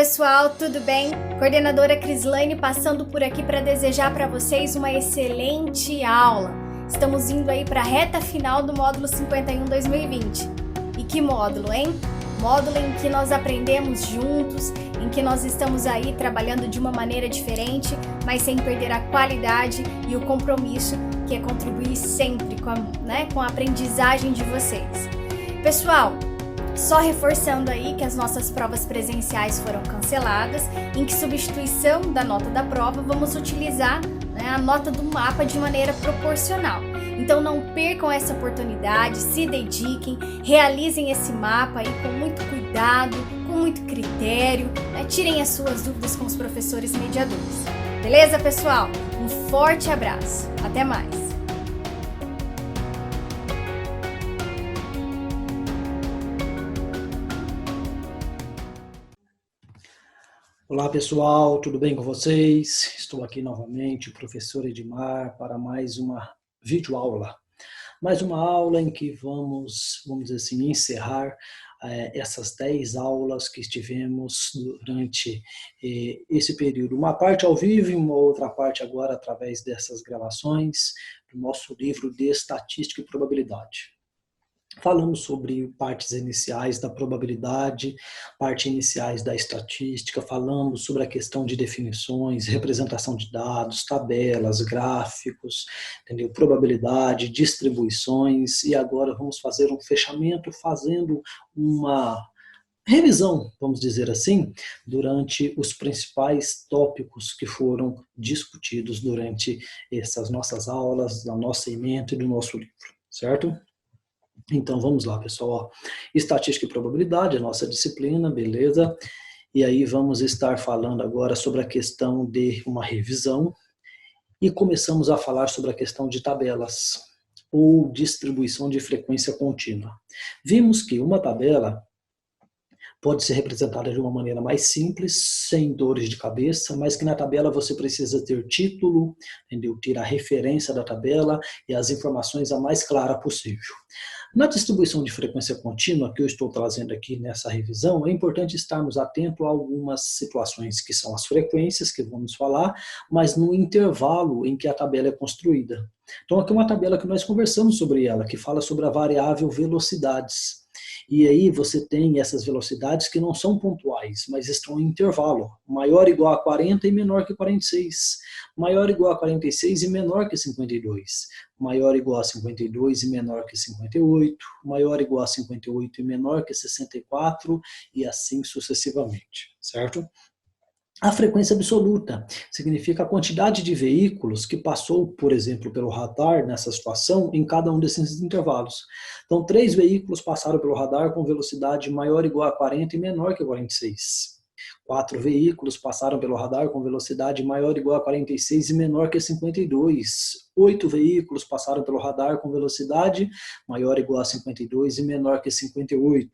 pessoal, tudo bem? Coordenadora Crislaine passando por aqui para desejar para vocês uma excelente aula. Estamos indo aí para a reta final do módulo 51 2020. E que módulo, hein? Módulo em que nós aprendemos juntos, em que nós estamos aí trabalhando de uma maneira diferente, mas sem perder a qualidade e o compromisso que é contribuir sempre com a aprendizagem de vocês. Pessoal, só reforçando aí que as nossas provas presenciais foram canceladas, em que substituição da nota da prova vamos utilizar a nota do mapa de maneira proporcional. Então não percam essa oportunidade, se dediquem, realizem esse mapa aí com muito cuidado, com muito critério, tirem as suas dúvidas com os professores mediadores. Beleza, pessoal? Um forte abraço. Até mais! Olá pessoal, tudo bem com vocês? Estou aqui novamente, o professor Edmar, para mais uma videoaula. Mais uma aula em que vamos dizer assim, encerrar essas 10 aulas que estivemos durante esse período. Uma parte ao vivo e uma outra parte agora através dessas gravações do nosso livro de Estatística e Probabilidade. Falamos sobre partes iniciais da probabilidade, partes iniciais da estatística, falamos sobre a questão de definições, representação de dados, tabelas, gráficos, entendeu? Probabilidade, distribuições, e agora vamos fazer um fechamento, fazendo uma revisão, vamos dizer assim, durante os principais tópicos que foram discutidos durante essas nossas aulas, da nossa ementa e do nosso livro, certo? Então, vamos lá, pessoal. Estatística e probabilidade, a nossa disciplina, beleza? E aí vamos estar falando agora sobre a questão de uma revisão e começamos a falar sobre a questão de tabelas ou distribuição de frequência contínua. Vimos que uma tabela pode ser representada de uma maneira mais simples, sem dores de cabeça, mas que na tabela você precisa ter título, entendeu? Ter a referência da tabela e as informações a mais clara possível. Na distribuição de frequência contínua, que eu estou trazendo aqui nessa revisão, é importante estarmos atentos a algumas situações que são as frequências, que vamos falar, mas no intervalo em que a tabela é construída. Então aqui é uma tabela que nós conversamos sobre ela, que fala sobre a variável velocidades. E aí você tem essas velocidades que não são pontuais, mas estão em intervalo. Maior ou igual a 40 e menor que 46. Maior ou igual a 46 e menor que 52. Maior ou igual a 52 e menor que 58. Maior ou igual a 58 e menor que 64. E assim sucessivamente, certo? A frequência absoluta significa a quantidade de veículos que passou, por exemplo, pelo radar nessa situação em cada um desses intervalos. Então, 3 veículos passaram pelo radar com velocidade maior ou igual a 40 e menor que 46. 4 veículos passaram pelo radar com velocidade maior ou igual a 46 e menor que 52. 8 veículos passaram pelo radar com velocidade maior ou igual a 52 e menor que 58.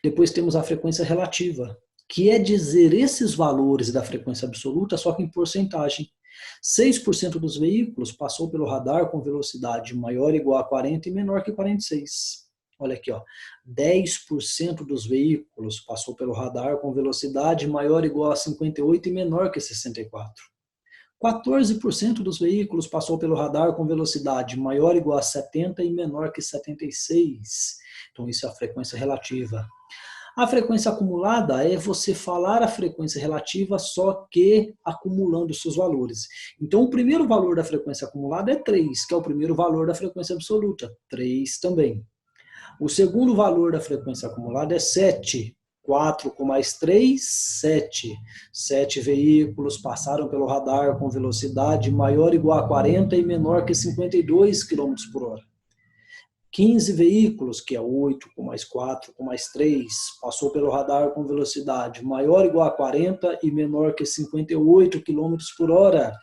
Depois temos a frequência relativa, que é dizer esses valores da frequência absoluta, só que em porcentagem. 6% dos veículos passou pelo radar com velocidade maior ou igual a 40 e menor que 46. Olha aqui, ó. 10% dos veículos passou pelo radar com velocidade maior ou igual a 58 e menor que 64. 14% dos veículos passou pelo radar com velocidade maior ou igual a 70 e menor que 76. Então, isso é a frequência relativa. A frequência acumulada é você falar a frequência relativa, só que acumulando seus valores. Então, o primeiro valor da frequência acumulada é 3, que é o primeiro valor da frequência absoluta. 3 também. O segundo valor da frequência acumulada é 7. 4 com mais 3, 7. 7 veículos passaram pelo radar com velocidade maior ou igual a 40 e menor que 52 km por hora. 15 veículos, que é 8 com mais 4 com mais 3, passou pelo radar com velocidade maior ou igual a 40 e menor que 58 km por hora.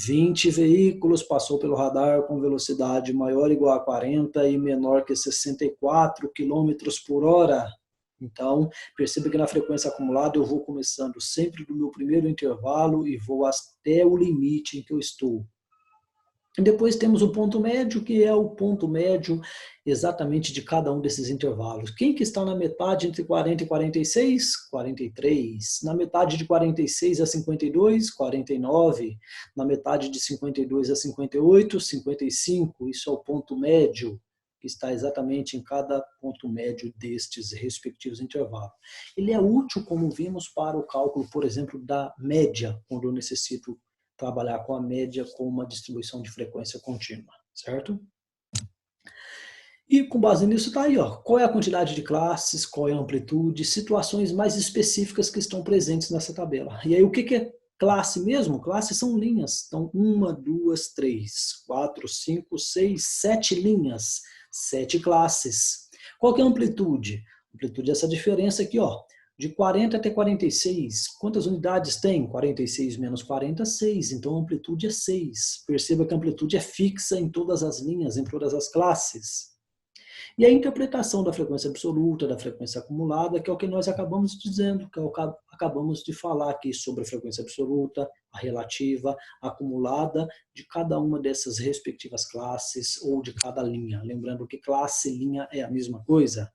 20 veículos passou pelo radar com velocidade maior ou igual a 40 e menor que 64 km por hora. Então, perceba que na frequência acumulada eu vou começando sempre do meu primeiro intervalo e vou até o limite em que eu estou. E depois temos o ponto médio, que é o ponto médio exatamente de cada um desses intervalos. Quem que está na metade entre 40 e 46? 43. Na metade de 46 a 52? 49. Na metade de 52 a 58? 55. Isso é o ponto médio, que está exatamente em cada ponto médio destes respectivos intervalos. Ele é útil, como vimos, para o cálculo, por exemplo, da média, quando eu necessito trabalhar com a média com uma distribuição de frequência contínua, certo? E com base nisso está aí, ó, qual é a quantidade de classes, qual é a amplitude, situações mais específicas que estão presentes nessa tabela. E aí o que é classe mesmo? Classe são linhas. Então, 1, 2, 3, 4, 5, 6, 7 linhas, 7 classes. Qual que é a amplitude? Amplitude é essa diferença aqui, ó. De 40 até 46, quantas unidades tem? 46 menos 40, 6. Então, a amplitude é 6. Perceba que a amplitude é fixa em todas as linhas, em todas as classes. E a interpretação da frequência absoluta, da frequência acumulada, que é o que nós acabamos dizendo, que é o que acabamos de falar aqui sobre a frequência absoluta, a relativa, a acumulada, de cada uma dessas respectivas classes ou de cada linha. Lembrando que classe e linha é a mesma coisa.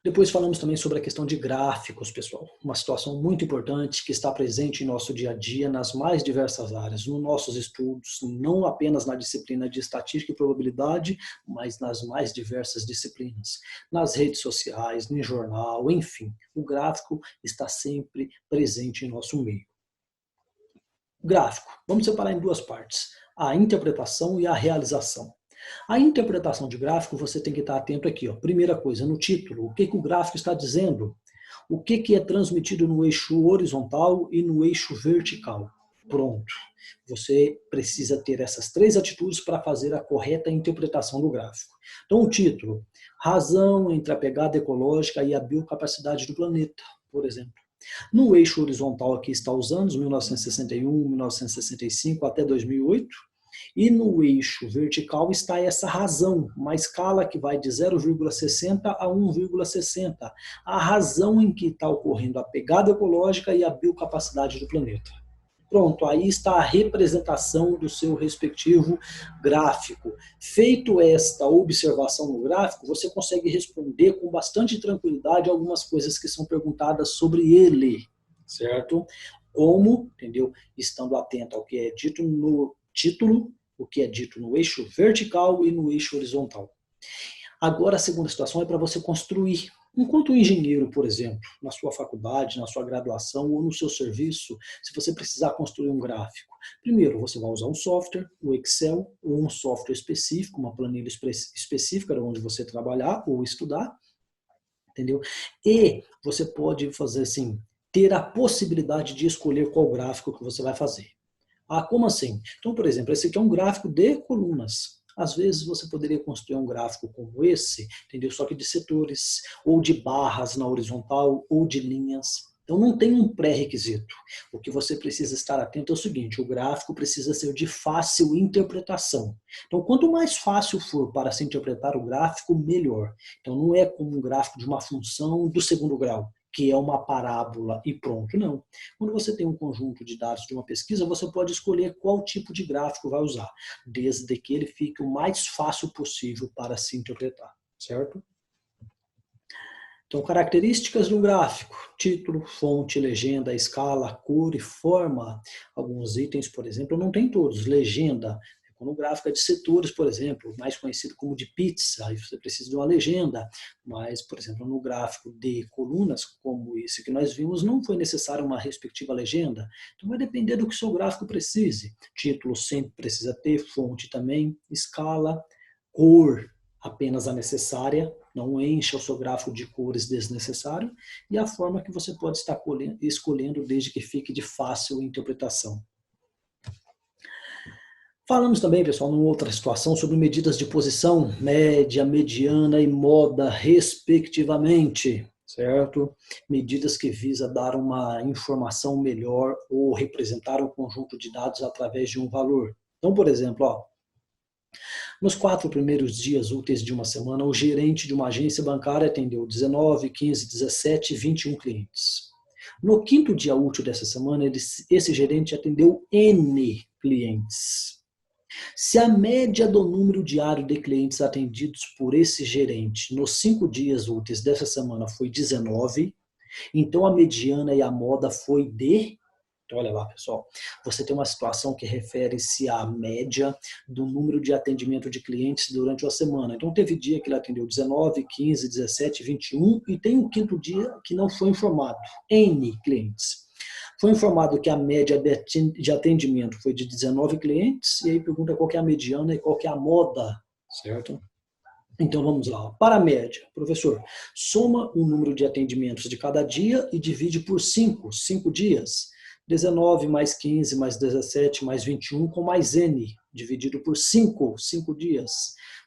Depois falamos também sobre a questão de gráficos, pessoal. Uma situação muito importante que está presente em nosso dia a dia nas mais diversas áreas, nos nossos estudos, não apenas na disciplina de estatística e probabilidade, mas nas mais diversas disciplinas. Nas redes sociais, no jornal, enfim, o gráfico está sempre presente em nosso meio. Gráfico, vamos separar em duas partes, a interpretação e a realização. A interpretação de gráfico, você tem que estar atento aqui. Ó. Primeira coisa, no título, o que o gráfico está dizendo? O que é transmitido no eixo horizontal e no eixo vertical? Pronto. Você precisa ter essas três atitudes para fazer a correta interpretação do gráfico. Então, o título, razão entre a pegada ecológica e a biocapacidade do planeta, por exemplo. No eixo horizontal aqui está os anos 1961, 1965 até 2008. E no eixo vertical está essa razão, uma escala que vai de 0,60 a 1,60. A razão em que está ocorrendo a pegada ecológica e a biocapacidade do planeta. Pronto, aí está a representação do seu respectivo gráfico. Feito esta observação no gráfico, você consegue responder com bastante tranquilidade algumas coisas que são perguntadas sobre ele, certo? Como, entendeu? Estando atento ao que é dito no título, o que é dito no eixo vertical e no eixo horizontal. Agora, a segunda situação é para você construir. Enquanto engenheiro, por exemplo, na sua faculdade, na sua graduação ou no seu serviço, se você precisar construir um gráfico, primeiro você vai usar um software, o Excel, ou um software específico, uma planilha específica onde você trabalhar ou estudar, entendeu? E você pode fazer assim, ter a possibilidade de escolher qual gráfico que você vai fazer. Ah, como assim? Então, por exemplo, esse aqui é um gráfico de colunas. Às vezes você poderia construir um gráfico como esse, entendeu? Só que de setores, ou de barras na horizontal, ou de linhas. Então não tem um pré-requisito. O que você precisa estar atento é o seguinte, o gráfico precisa ser de fácil interpretação. Então quanto mais fácil for para se interpretar o gráfico, melhor. Então não é como um gráfico de uma função do segundo grau, que é uma parábola e pronto, não. Quando você tem um conjunto de dados de uma pesquisa, você pode escolher qual tipo de gráfico vai usar, desde que ele fique o mais fácil possível para se interpretar, certo? Então, características de um gráfico, título, fonte, legenda, escala, cor e forma. Alguns itens, por exemplo, não tem todos. Legenda, quando o gráfico é de setores, por exemplo, mais conhecido como de pizza, aí você precisa de uma legenda. Mas, por exemplo, no gráfico de colunas, como esse que nós vimos, não foi necessária uma respectiva legenda. Então vai depender do que o seu gráfico precise. Título sempre precisa ter, fonte também, escala, cor, apenas a necessária, não encha o seu gráfico de cores desnecessário, e a forma que você pode estar escolhendo desde que fique de fácil interpretação. Falamos também, pessoal, numa outra situação, sobre medidas de posição, média, mediana e moda, respectivamente, certo? Medidas que visam dar uma informação melhor ou representar um conjunto de dados através de um valor. Então, por exemplo, ó, nos 4 primeiros dias úteis de uma semana, o gerente de uma agência bancária atendeu 19, 15, 17 e 21 clientes. No 5º dia útil dessa semana, esse gerente atendeu N clientes. Se a média do número diário de clientes atendidos por esse gerente nos 5 dias úteis dessa semana foi 19, então a mediana e a moda foi de... Então, olha lá, pessoal, você tem uma situação que refere-se à média do número de atendimento de clientes durante a semana. Então, teve dia que ele atendeu 19, 15, 17, 21 e tem um quinto dia que não foi informado, N clientes. Foi informado que a média de atendimento foi de 19 clientes, e aí pergunta qual que é a mediana e qual que é a moda, certo? Então vamos lá. Para a média, professor, soma o número de atendimentos de cada dia e divide por 5 dias. 19 mais 15 mais 17 mais 21 com mais N, dividido por 5 dias.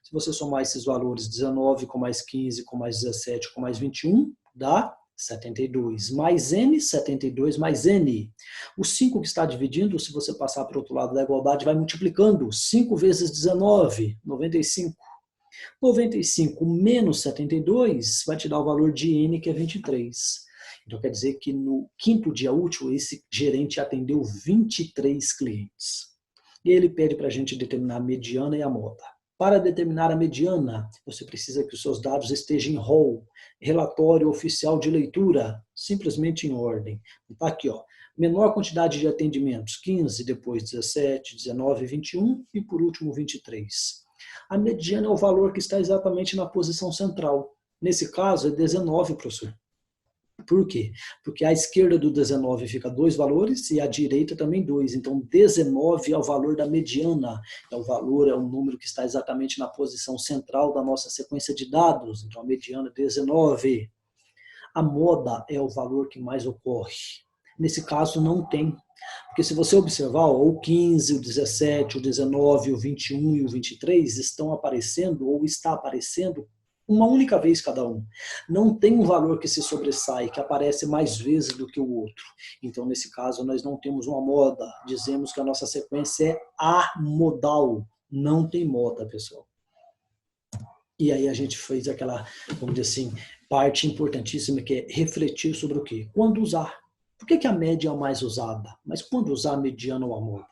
Se você somar esses valores, 19 com mais 15 com mais 17 com mais 21, dá 72 mais N, 72 mais N. O 5 que está dividindo, se você passar para o outro lado da igualdade, vai multiplicando. 5 vezes 19, 95. 95 menos 72 vai te dar o valor de N, que é 23. Então quer dizer que no quinto dia útil, esse gerente atendeu 23 clientes. E ele pede para a gente determinar a mediana e a moda. Para determinar a mediana, você precisa que os seus dados estejam em ROL, relatório oficial de leitura, simplesmente em ordem. Está aqui, ó, menor quantidade de atendimentos, 15, depois 17, 19, 21 e por último 23. A mediana é o valor que está exatamente na posição central. Nesse caso é 19, professor. Por quê? Porque à esquerda do 19 fica 2 valores e à direita também 2. Então 19 é o valor da mediana. É o valor, é o número que está exatamente na posição central da nossa sequência de dados. Então a mediana é 19. A moda é o valor que mais ocorre. Nesse caso não tem. Porque se você observar, ó, o 15, o 17, o 19, o 21 e o 23 estão aparecendo ou está aparecendo uma única vez cada um. Não tem um valor que se sobressai, que aparece mais vezes do que o outro. Então, nesse caso, nós não temos uma moda. Dizemos que a nossa sequência é amodal. Não tem moda, pessoal. E aí a gente fez aquela, vamos dizer assim, parte importantíssima que é refletir sobre o quê? Quando usar. Por que a média é a mais usada? Mas quando usar a mediana ou a moda?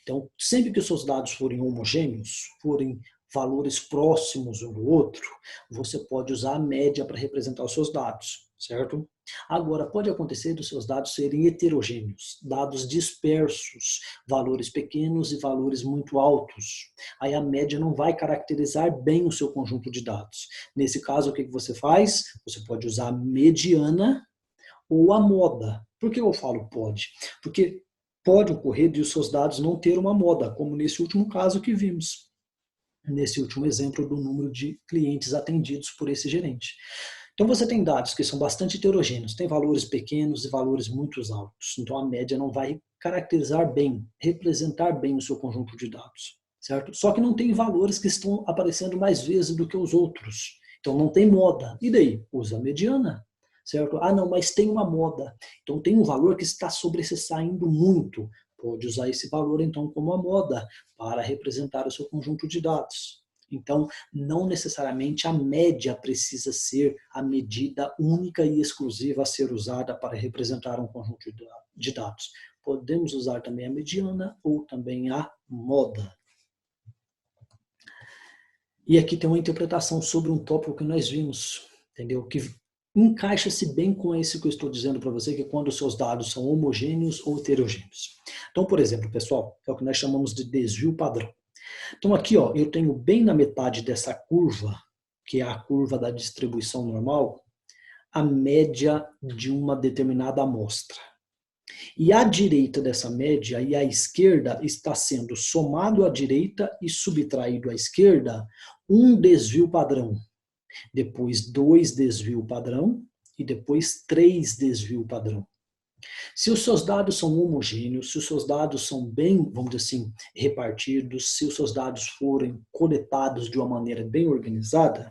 Então, sempre que os seus dados forem homogêneos, forem valores próximos um do outro, você pode usar a média para representar os seus dados, certo? Agora, pode acontecer dos seus dados serem heterogêneos, dados dispersos, valores pequenos e valores muito altos. Aí a média não vai caracterizar bem o seu conjunto de dados. Nesse caso, o que você faz? Você pode usar a mediana ou a moda. Por que eu falo pode? Porque pode ocorrer de os seus dados não ter uma moda, como nesse último caso que vimos. Nesse último exemplo do número de clientes atendidos por esse gerente. Então você tem dados que são bastante heterogêneos, tem valores pequenos e valores muito altos. Então a média não vai caracterizar bem, representar bem o seu conjunto de dados, certo? Só que não tem valores que estão aparecendo mais vezes do que os outros. Então não tem moda. E daí? Usa a mediana, certo? Ah não, mas tem uma moda. Então tem um valor que está sobressaindo muito. Pode usar esse valor, então, como a moda para representar o seu conjunto de dados. Então, não necessariamente a média precisa ser a medida única e exclusiva a ser usada para representar um conjunto de dados. Podemos usar também a mediana ou também a moda. E aqui tem uma interpretação sobre um tópico que nós vimos, entendeu? Que encaixa-se bem com esse que eu estou dizendo para você, que é quando os seus dados são homogêneos ou heterogêneos. Então, por exemplo, pessoal, é o que nós chamamos de desvio padrão. Então aqui, ó, eu tenho bem na metade dessa curva, que é a curva da distribuição normal, a média de uma determinada amostra. E à direita dessa média e à esquerda está sendo somado à direita e subtraído à esquerda um desvio padrão. Depois 2 desvio padrão e depois 3 desvio padrão. Se os seus dados são homogêneos, se os seus dados são bem, vamos dizer assim, repartidos, se os seus dados forem coletados de uma maneira bem organizada,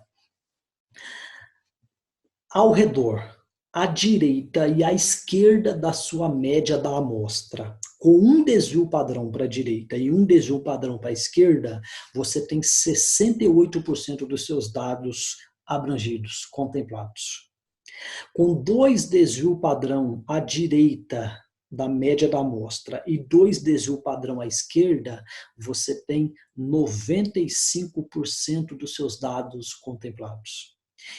ao redor, à direita e à esquerda da sua média da amostra, com um desvio padrão para a direita e um desvio padrão para a esquerda, você tem 68% dos seus dados abrangidos, contemplados. Com 2 desvio padrão à direita da média da amostra e 2 desvio padrão à esquerda, você tem 95% dos seus dados contemplados.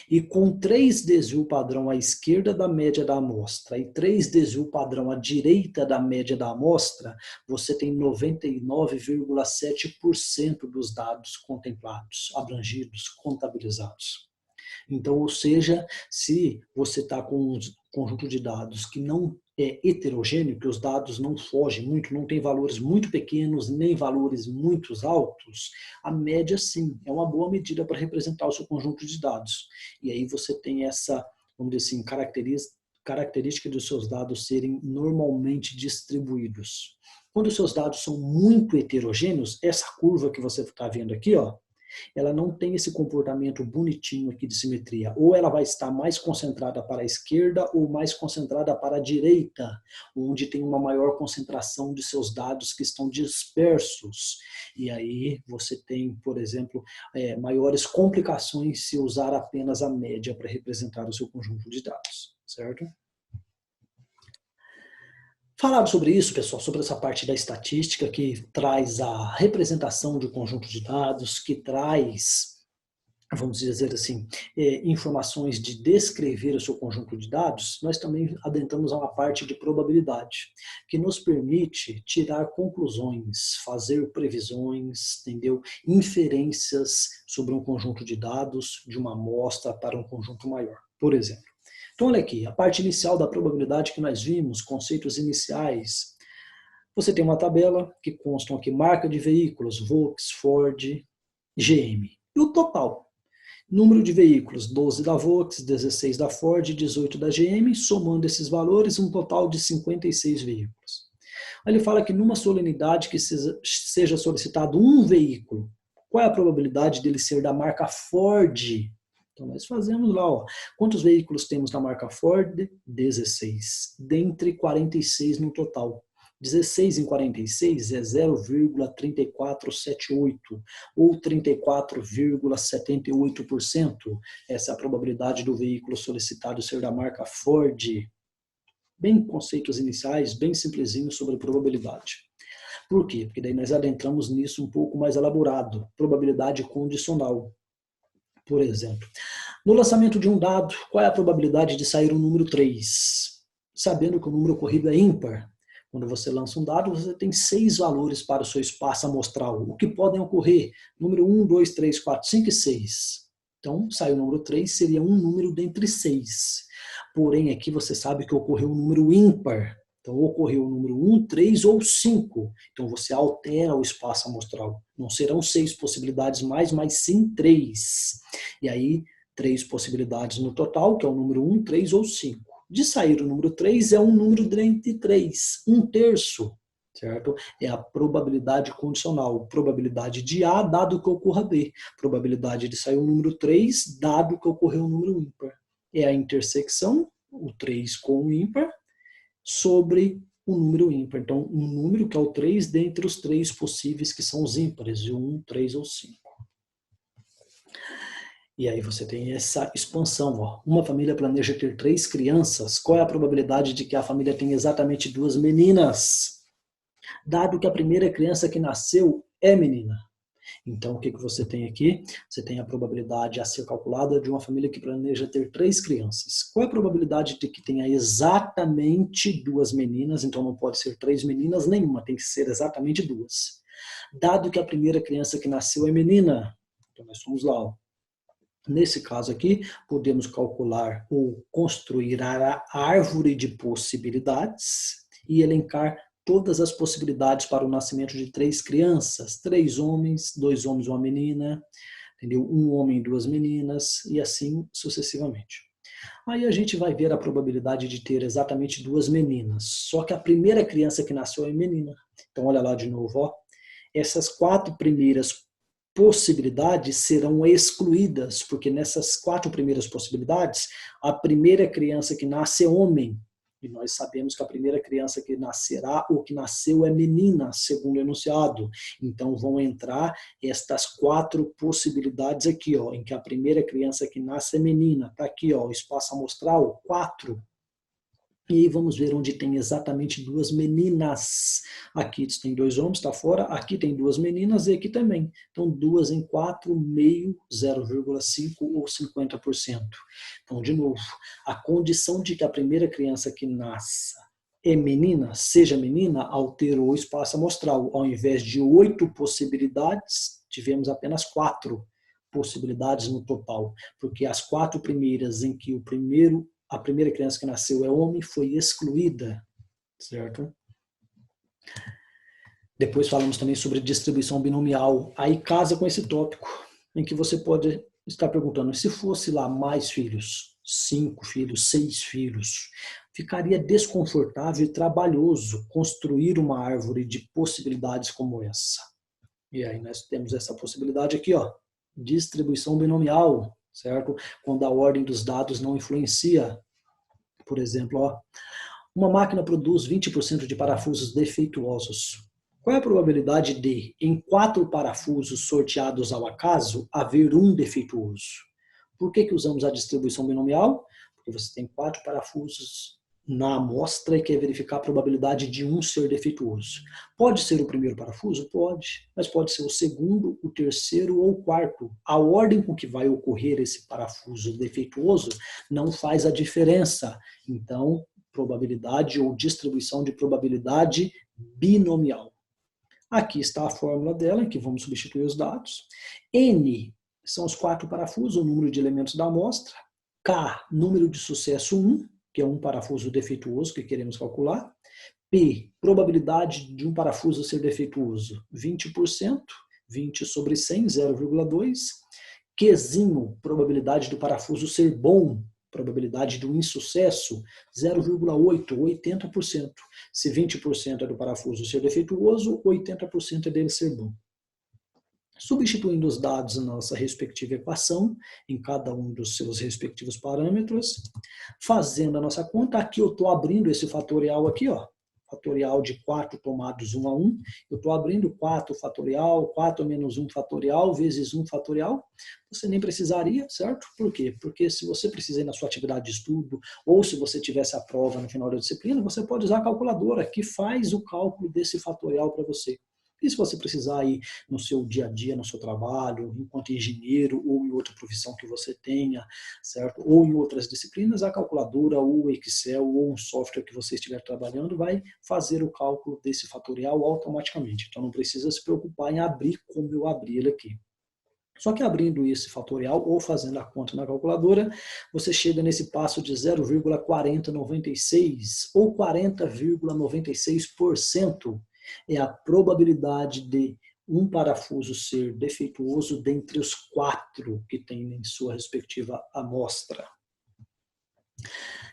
E com 3 desvio padrão à esquerda da média da amostra e 3 desvio padrão à direita da média da amostra, você tem 99,7% dos dados contemplados, abrangidos, contabilizados. Então, ou seja, se você está com um conjunto de dados que não é heterogêneo, que os dados não fogem muito, não tem valores muito pequenos, nem valores muito altos, a média sim, é uma boa medida para representar o seu conjunto de dados. E aí você tem essa, vamos dizer assim, característica dos seus dados serem normalmente distribuídos. Quando os seus dados são muito heterogêneos, essa curva que você está vendo aqui, ó, ela não tem esse comportamento bonitinho aqui de simetria. Ou ela vai estar mais concentrada para a esquerda ou mais concentrada para a direita, onde tem uma maior concentração de seus dados que estão dispersos. E aí você tem, por exemplo, maiores complicações se usar apenas a média para representar o seu conjunto de dados, certo? Falado sobre isso, pessoal, sobre essa parte da estatística que traz a representação de um conjunto de dados, que traz, vamos dizer assim, informações de descrever o seu conjunto de dados, nós também adentramos a uma parte de probabilidade, que nos permite tirar conclusões, fazer previsões, entendeu? Inferências sobre um conjunto de dados, de uma amostra para um conjunto maior, por exemplo. Então, olha aqui, a parte inicial da probabilidade que nós vimos, conceitos iniciais. Você tem uma tabela que constam aqui marca de veículos, Volks, Ford, GM. E o total. Número de veículos, 12 da Volks, 16 da Ford, 18 da GM, somando esses valores, um total de 56 veículos. Aí ele fala que numa solenidade que seja solicitado um veículo, qual é a probabilidade dele ser da marca Ford? Então, nós fazemos lá, ó, quantos veículos temos na marca Ford? 16, dentre 46 no total. 16 em 46 é 0,3478, ou 34,78%. Essa é a probabilidade do veículo solicitado ser da marca Ford. Bem conceitos iniciais, bem simplesinhos sobre probabilidade. Por quê? Porque daí nós adentramos nisso um pouco mais elaborado. Probabilidade condicional. Por exemplo, no lançamento de um dado, qual é a probabilidade de sair o número 3? Sabendo que o número ocorrido é ímpar. Quando você lança um dado, você tem 6 valores para o seu espaço amostral. O que podem ocorrer? Número 1, 2, 3, 4, 5 e 6. Então, saiu o número 3, seria um número dentre 6. Porém, aqui você sabe que ocorreu um número ímpar. Então, ocorreu o número 1, 3 ou 5. Então, você altera o espaço amostral. Não serão 6 possibilidades mais, mas sim 3. E aí, 3 possibilidades no total, que é o número 1, 3 ou 5. De sair o número 3 é um número dentre 3, 1/3, certo? É a probabilidade condicional. Probabilidade de A, dado que ocorra B. Probabilidade de sair o número 3, dado que ocorreu o número ímpar. É a intersecção, o 3 com o ímpar, sobre o número ímpar. Então, um número que é o 3 dentre os 3 possíveis que são os ímpares, de 1, 3 ou 5. E aí você tem essa expansão. Ó. Uma família planeja ter 3 crianças. Qual é a probabilidade de que a família tenha exatamente 2 meninas? Dado que a primeira criança que nasceu é menina. Então, o que você tem aqui? Você tem a probabilidade a ser calculada de uma família que planeja ter 3 crianças. Qual é a probabilidade de que tenha exatamente 2 meninas? Então, não pode ser 3 meninas nenhuma, tem que ser exatamente 2. Dado que a primeira criança que nasceu é menina, então nós vamos lá. Ó. Nesse caso aqui, podemos calcular ou construir a árvore de possibilidades e elencar todas as possibilidades para o nascimento de 3 crianças, 3 homens, 2 homens e uma menina, entendeu? 1 homem e 2 meninas, e assim sucessivamente. Aí a gente vai ver a probabilidade de ter exatamente 2 meninas, só que a primeira criança que nasceu é menina. Então olha lá de novo, ó. Essas 4 primeiras possibilidades serão excluídas, porque nessas 4 primeiras possibilidades, a primeira criança que nasce é homem, e nós sabemos que a primeira criança que nascerá ou que nasceu é menina, segundo o enunciado. Então vão entrar estas 4 possibilidades aqui, ó, em que a primeira criança que nasce é menina. Está aqui, ó, o espaço amostral 4. E vamos ver onde tem exatamente duas meninas. Aqui tem dois homens, está fora. Aqui tem duas meninas e aqui também. Então, 2 em 4, meio, 0,5 ou 50%. Então, de novo, a condição de que a primeira criança que nasça é menina, seja menina, alterou o espaço amostral. Ao invés de 8 possibilidades, tivemos apenas 4 possibilidades no total. Porque as 4 primeiras em que a primeira criança que nasceu é homem, foi excluída, certo? Depois falamos também sobre distribuição binomial. Aí casa com esse tópico, em que você pode estar perguntando, se fosse lá mais filhos, 5 filhos, 6 filhos, ficaria desconfortável e trabalhoso construir uma árvore de possibilidades como essa. E aí nós temos essa possibilidade aqui, ó, distribuição binomial, certo? Quando a ordem dos dados não influencia. Por exemplo, ó, uma máquina produz 20% de parafusos defeituosos. Qual é a probabilidade de, em 4 parafusos sorteados ao acaso, haver um defeituoso? Por que usamos a distribuição binomial? Porque você tem 4 parafusos na amostra e quer verificar a probabilidade de um ser defeituoso. Pode ser o primeiro parafuso? Pode, mas pode ser o segundo, o terceiro ou o quarto. A ordem com que vai ocorrer esse parafuso defeituoso não faz a diferença. Então, probabilidade ou distribuição de probabilidade binomial. Aqui está a fórmula dela, em que vamos substituir os dados. N são os 4 parafusos, o número de elementos da amostra. K, número de sucesso 1, que é um parafuso defeituoso que queremos calcular. P, probabilidade de um parafuso ser defeituoso, 20%, 20 sobre 100, 0,2. Qzinho, probabilidade do parafuso ser bom, probabilidade do insucesso, 0,8, 80%. Se 20% é do parafuso ser defeituoso, 80% é dele ser bom. Substituindo os dados na nossa respectiva equação, em cada um dos seus respectivos parâmetros, fazendo a nossa conta, aqui eu estou abrindo esse fatorial aqui, ó, fatorial de 4 tomados 1 a 1, eu estou abrindo 4 fatorial, 4 menos 1 fatorial, vezes 1 fatorial, você nem precisaria, certo? Por quê? Porque se você precisa ir na sua atividade de estudo, ou se você tivesse a prova no final da disciplina, você pode usar a calculadora, que faz o cálculo desse fatorial para você. E se você precisar ir no seu dia a dia, no seu trabalho, enquanto engenheiro ou em outra profissão que você tenha, certo? Ou em outras disciplinas, a calculadora ou o Excel ou um software que você estiver trabalhando vai fazer o cálculo desse fatorial automaticamente. Então não precisa se preocupar em abrir como eu abri ele aqui. Só que abrindo esse fatorial ou fazendo a conta na calculadora, você chega nesse passo de 0,4096 ou 40,96%. É a probabilidade de um parafuso ser defeituoso dentre os 4 que tem em sua respectiva amostra.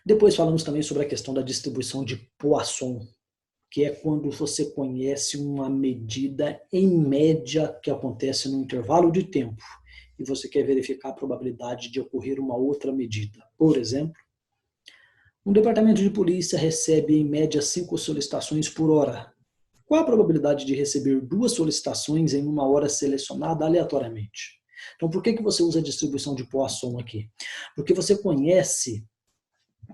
Depois falamos também sobre a questão da distribuição de Poisson, que é quando você conhece uma medida em média que acontece no intervalo de tempo e você quer verificar a probabilidade de ocorrer uma outra medida. Por exemplo, um departamento de polícia recebe em média 5 solicitações por hora. Qual a probabilidade de receber 2 solicitações em uma hora selecionada aleatoriamente? Então, por que você usa a distribuição de Poisson aqui? Porque você conhece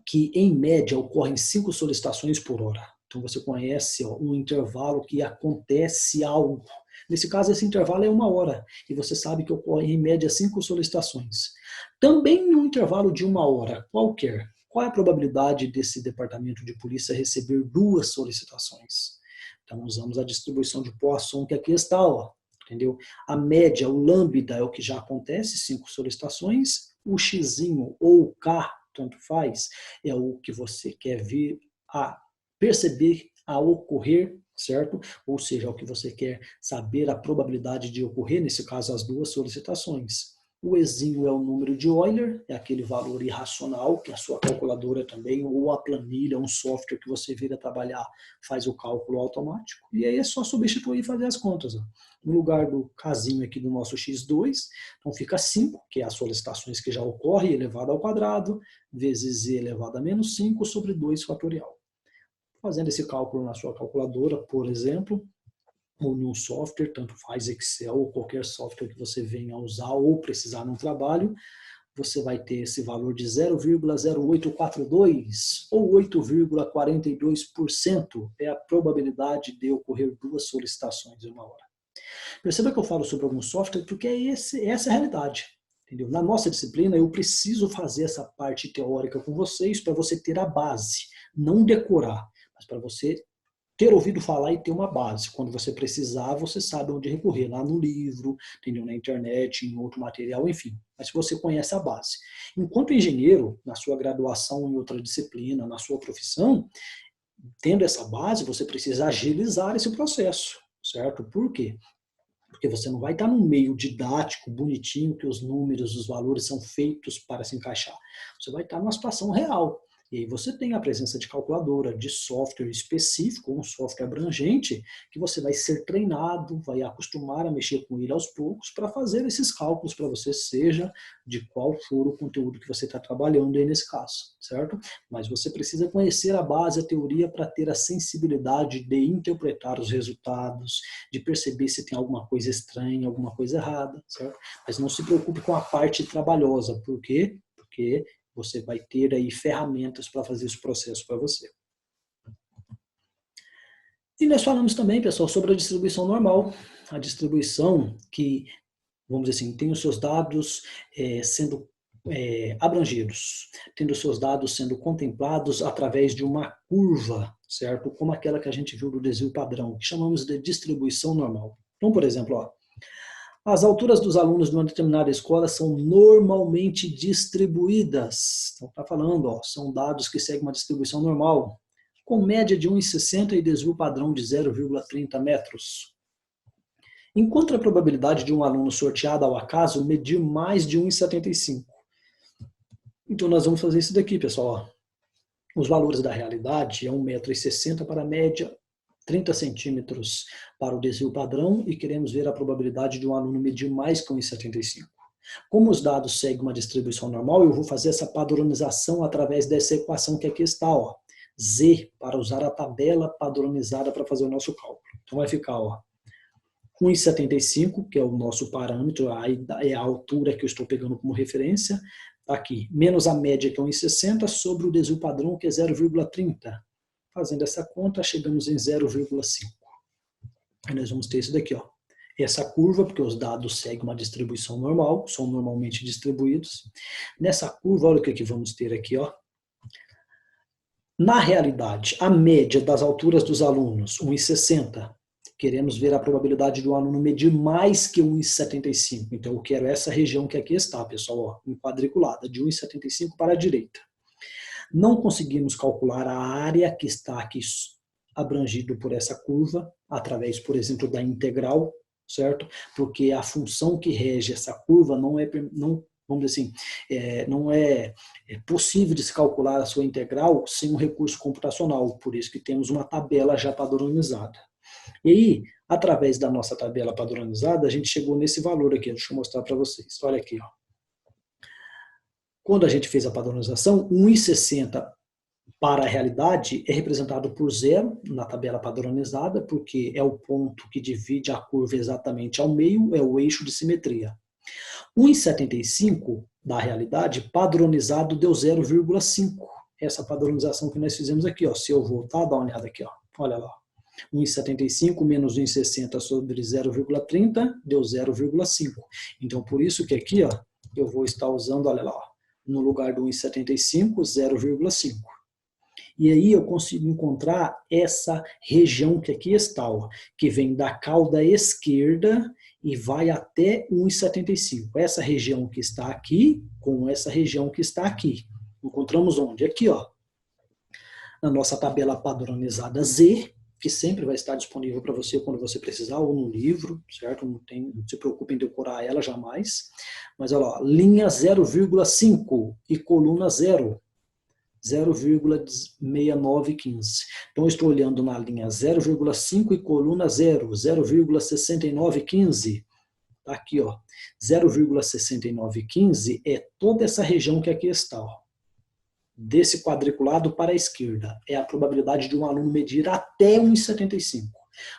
que, em média, ocorrem 5 solicitações por hora. Então, você conhece um intervalo que acontece algo. Nesse caso, esse intervalo é 1 hora. E você sabe que ocorrem, em média, 5 solicitações. Também no intervalo de 1 hora, qualquer. Qual é a probabilidade desse departamento de polícia receber 2 solicitações? Então, usamos a distribuição de Poisson, que aqui está, ó, entendeu? A média, o lambda, é o que já acontece, 5 solicitações. O xzinho ou o k, tanto faz, é o que você quer vir a perceber, a ocorrer, certo? Ou seja, é o que você quer saber a probabilidade de ocorrer, nesse caso, as 2 solicitações. O Ezinho é o número de Euler, é aquele valor irracional que a sua calculadora também, ou a planilha, um software que você vira trabalhar, faz o cálculo automático. E aí é só substituir e fazer as contas. Ó. No lugar do casinho aqui do nosso x2, então fica 5, que é as solicitações que já ocorrem, elevado ao quadrado, vezes e elevado a menos 5 sobre 2 fatorial. Fazendo esse cálculo na sua calculadora, por exemplo, ou num software, tanto faz Excel ou qualquer software que você venha a usar ou precisar num trabalho, você vai ter esse valor de 0,0842 ou 8,42% é a probabilidade de ocorrer 2 solicitações em uma hora. Perceba que eu falo sobre algum software porque essa é a realidade. Entendeu? Na nossa disciplina, eu preciso fazer essa parte teórica com vocês para você ter a base, não decorar, mas para você ter ouvido falar e ter uma base. Quando você precisar, você sabe onde recorrer, lá no livro, entendeu? Na internet, em outro material, enfim. Mas você conhece a base. Enquanto engenheiro, na sua graduação em outra disciplina, na sua profissão, tendo essa base, você precisa agilizar esse processo, certo? Por quê? Porque você não vai estar num meio didático, bonitinho, que os números, os valores são feitos para se encaixar. Você vai estar numa situação real. E aí você tem a presença de calculadora, de software específico, um software abrangente, que você vai ser treinado, vai acostumar a mexer com ele aos poucos para fazer esses cálculos para você, seja de qual for o conteúdo que você está trabalhando aí nesse caso, certo? Mas você precisa conhecer a base, a teoria, para ter a sensibilidade de interpretar os resultados, de perceber se tem alguma coisa estranha, alguma coisa errada, certo? Mas não se preocupe com a parte trabalhosa. Por quê? Porque você vai ter aí ferramentas para fazer esse processo para você. E nós falamos também, pessoal, sobre a distribuição normal. A distribuição que, vamos dizer assim, tem os seus dados sendo abrangidos, tendo os seus dados sendo contemplados através de uma curva, certo? Como aquela que a gente viu do desvio padrão, que chamamos de distribuição normal. Então, por exemplo, ó, as alturas dos alunos de uma determinada escola são normalmente distribuídas. Então, está falando, ó, são dados que seguem uma distribuição normal, com média de 1,60 e desvio padrão de 0,30 metros. Enquanto a probabilidade de um aluno sorteado ao acaso medir mais de 1,75. Então, nós vamos fazer isso daqui, pessoal. Ó. Os valores da realidade é 1,60 m para a média, 30 centímetros para o desvio padrão e queremos ver a probabilidade de um aluno medir mais que 1,75. Como os dados seguem uma distribuição normal, eu vou fazer essa padronização através dessa equação que aqui está, ó, Z, para usar a tabela padronizada para fazer o nosso cálculo. Então vai ficar, ó, 1,75, que é o nosso parâmetro, é a altura que eu estou pegando como referência, tá aqui, menos a média que é 1,60 sobre o desvio padrão que é 0,30. Fazendo essa conta, chegamos em 0,5. Aí nós vamos ter isso daqui, ó. Essa curva, porque os dados seguem uma distribuição normal, são normalmente distribuídos. Nessa curva, olha o que vamos ter aqui, ó. Na realidade, a média das alturas dos alunos, 1,60. Queremos ver a probabilidade do aluno medir mais que 1,75. Então, eu quero essa região que aqui está, pessoal, ó, quadriculada, de 1,75 para a direita. Não conseguimos calcular a área que está aqui abrangido por essa curva, através, por exemplo, da integral, certo? Porque a função que rege essa curva não vamos dizer assim, não é possível de se calcular a sua integral sem um recurso computacional, por isso que temos uma tabela já padronizada. E aí, através da nossa tabela padronizada, a gente chegou nesse valor aqui, deixa eu mostrar para vocês, olha aqui, ó. Quando a gente fez a padronização, 1,60 para a realidade é representado por 0 na tabela padronizada, porque é o ponto que divide a curva exatamente ao meio, é o eixo de simetria. 1,75 da realidade padronizado deu 0,5. Essa padronização que nós fizemos aqui, ó. Se eu voltar, dá uma olhada aqui, ó. Olha lá. 1,75 menos 1,60 sobre 0,30 deu 0,5. Então, por isso que aqui, ó, eu vou estar usando, olha lá, ó, no lugar do 1,75, 0,5. E aí eu consigo encontrar essa região que aqui está, ó, que vem da cauda esquerda e vai até 1,75. Essa região que está aqui com essa região que está aqui. Encontramos onde? Aqui, ó, na nossa tabela padronizada Z, que sempre vai estar disponível para você quando você precisar, ou no livro, certo? Não se preocupe em decorar ela jamais. Mas olha lá, linha 0,5 e coluna 0, 0,6915. Então eu estou olhando na linha 0,5 e coluna 0, 0,6915. Tá aqui, ó, 0,6915 é toda essa região que aqui está, ó. Desse quadriculado para a esquerda. É a probabilidade de um aluno medir até 1,75.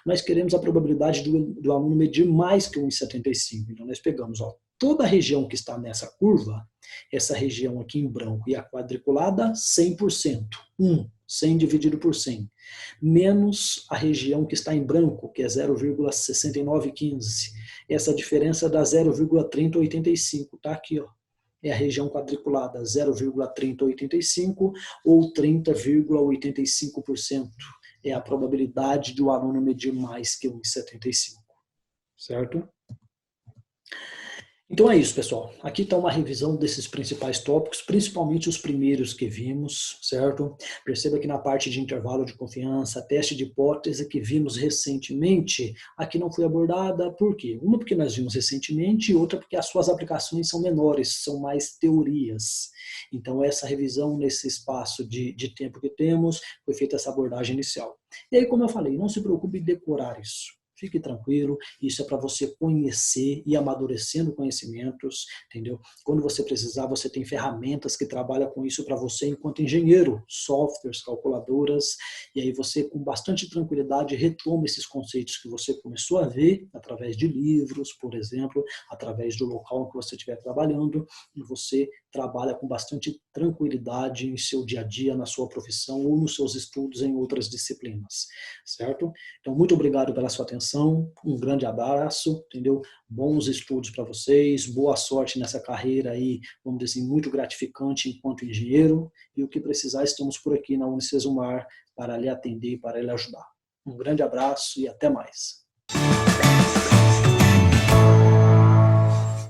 Nós queremos a probabilidade do aluno medir mais que 1,75. Então nós pegamos, ó, toda a região que está nessa curva, essa região aqui em branco e a quadriculada, 100%. 100 dividido por 100. Menos a região que está em branco, que é 0,6915. Essa diferença dá 0,3085. Está aqui, ó. É a região quadriculada, 0,3085 ou 30,85%. É a probabilidade de o aluno medir mais que 1,75. Certo? Então é isso, pessoal. Aqui está uma revisão desses principais tópicos, principalmente os primeiros que vimos, certo? Perceba que na parte de intervalo de confiança, teste de hipótese que vimos recentemente, aqui não foi abordada, por quê? Uma porque nós vimos recentemente e outra porque as suas aplicações são menores, são mais teorias. Então essa revisão nesse espaço de tempo que temos, foi feita essa abordagem inicial. E aí, como eu falei, não se preocupe em decorar isso. Fique tranquilo, isso é para você conhecer e amadurecendo conhecimentos, entendeu? Quando você precisar, você tem ferramentas que trabalham com isso para você enquanto engenheiro, softwares, calculadoras, e aí você com bastante tranquilidade retoma esses conceitos que você começou a ver através de livros, por exemplo, através do local em que você estiver trabalhando, e você trabalha com bastante tranquilidade em seu dia a dia, na sua profissão ou nos seus estudos em outras disciplinas, certo? Então, muito obrigado pela sua atenção. Um grande abraço, entendeu? Bons estudos para vocês, boa sorte nessa carreira aí, vamos dizer assim, muito gratificante enquanto engenheiro, e o que precisar, estamos por aqui na Unicesumar para lhe atender e para lhe ajudar. Um grande abraço e até mais.